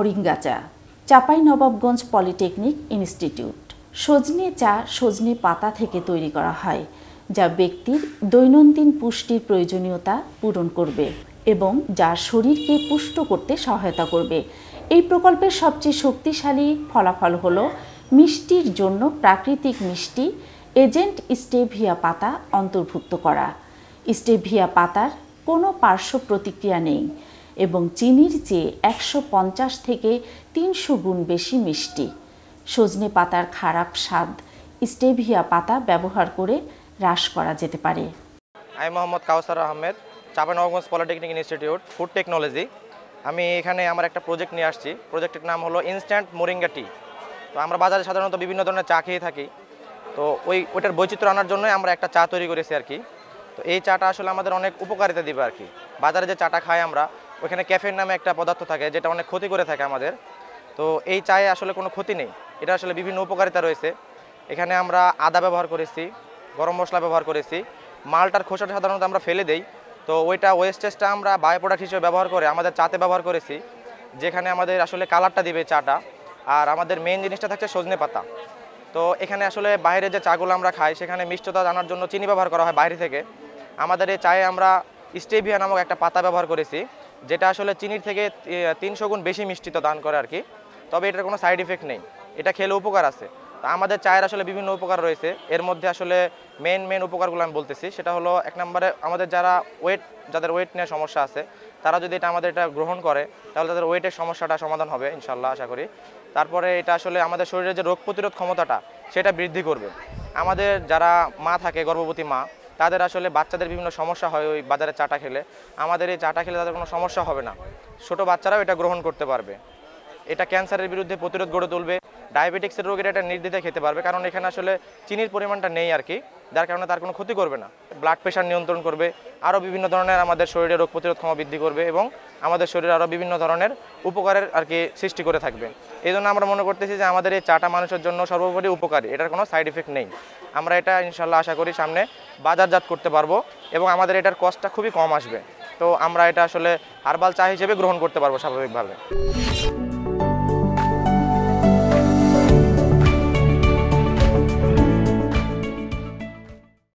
Moringa চা, Chapainawabganj polytechnic institute. সজনে চা সজনে পাতা থেকে তৈরি করা হয়, যা ব্যক্তির দৈনন্দিন পুষ্টির প্রয়োজনীয়তা পূরণ করবে এবং যা শরীরকে পুষ্ট করতে সহায়তা করবে। এই প্রকল্পের সবচেয়ে শক্তিশালী ফলাফল হল মিষ্টির জন্য প্রাকৃতিক মিষ্টি এজেন্ট স্টেভিয়া পাতা অন্তর্ভুক্ত করা। স্টেভিয়া পাতার কোনো পার্শ্ব প্রতিক্রিয়া নেই এবং চিনির চেয়ে 150 থেকে 300 গুণ বেশি মিষ্টি। সজনে পাতার খারাপ স্বাদ স্টেভিয়া পাতা ব্যবহার করে হ্রাস করা যেতে পারে। আমি Mohammad Kawsar Ahmed, Chapainawabganj polytechnic institute food technology. আমি এখানে আমার একটা প্রজেক্ট নিয়ে আসছি। প্রজেক্টের নাম হলো ইনস্ট্যান্ট মোরিঙ্গা টি। তো আমরা বাজারে সাধারণত বিভিন্ন ধরনের চা খেয়ে থাকি, তো ওইটার বৈচিত্র্য আনার জন্যই আমরা একটা চা তৈরি করেছি আর কি। তো এই চাটা আসলে আমাদের অনেক উপকারিতা দিবে আর কি। বাজারে যে চাটা খাই আমরা, ওইখানে ক্যাফেইন নামে একটা পদার্থ থাকে যেটা অনেক ক্ষতি করে থাকে আমাদের। তো এই চায়ে আসলে কোনো ক্ষতি নেই, এটা আসলে বিভিন্ন উপকারিতা রয়েছে। এখানে আমরা আদা ব্যবহার করেছি, গরম মশলা ব্যবহার করেছি, মালটার খোসাটা সাধারণত আমরা ফেলে দেই, তো ওইটা ওয়েস্টেজটা আমরা বায়ো প্রোডাক্ট হিসেবে ব্যবহার করে আমাদের চাতে ব্যবহার করেছি, যেখানে আমাদের আসলে কালারটা দিবে চাটা। আর আমাদের মেইন জিনিসটা থাকছে সজনে পাতা। তো এখানে আসলে বাইরে যে চাগুলো আমরা খাই সেখানে মিষ্টতা আনার জন্য চিনি ব্যবহার করা হয় বাইরে থেকে। আমাদের এই চায়ে আমরা স্টেভিয়া নামক একটা পাতা ব্যবহার করেছি, যেটা আসলে চিনির থেকে 300 গুণ বেশি মিষ্টিতা দান করে আর কি। তবে এটার কোনো সাইড ইফেক্ট নেই, এটা খেলে উপকার আছে। তো আমাদের চায়ের আসলে বিভিন্ন উপকার রয়েছে, এর মধ্যে আসলে মেন উপকারগুলো আমি বলতেছি। সেটা হলো, এক নম্বরে আমাদের যাদের ওয়েট নিয়ে সমস্যা আছে, তারা যদি আমাদের এটা গ্রহণ করে তাহলে তাদের ওয়েটের সমস্যাটা সমাধান হবে ইনশাল্লাহ, আশা করি। তারপরে এটা আসলে আমাদের শরীরের যে রোগ প্রতিরোধ ক্ষমতাটা সেটা বৃদ্ধি করবে। আমাদের যারা মা থাকে, গর্ভবতী মা, তাদের আসলে বাচ্চাদের বিভিন্ন সমস্যা হয় ওই বাজারে চাটা খেলে। আমাদের এই চাটা খেলে তাদের কোনো সমস্যা হবে না, ছোটো বাচ্চারাও এটা গ্রহণ করতে পারবে। এটা ক্যান্সারের বিরুদ্ধে প্রতিরোধ গড়ে তুলবে, ডায়াবেটিক্সের রোগীরা এটা নির্দ্বিধায় খেতে পারবে, কারণ এখানে আসলে চিনির পরিমাণটা নেই আর কি, যার কারণে তার কোনো ক্ষতি করবে না। ব্লাড প্রেশার নিয়ন্ত্রণ করবে, আরও বিভিন্ন ধরনের আমাদের শরীরে রোগ প্রতিরোধ ক্ষমতা বৃদ্ধি করবে এবং আমাদের শরীরে আরও বিভিন্ন ধরনের উপকারের আর কি সৃষ্টি করে থাকবে। এই জন্য আমরা মনে করতেছি যে আমাদের এই চাটা মানুষের জন্য সর্বোপরি উপকারী, এটার কোনো সাইড ইফেক্ট নেই। আমরা এটা ইনশাল্লাহ আশা করি সামনে বাজারজাত করতে পারবো এবং আমাদের এটার কস্টটা খুবই কম আসবে। তো আমরা এটা আসলে হার্বাল চা হিসেবে গ্রহণ করতে পারবো স্বাভাবিকভাবে।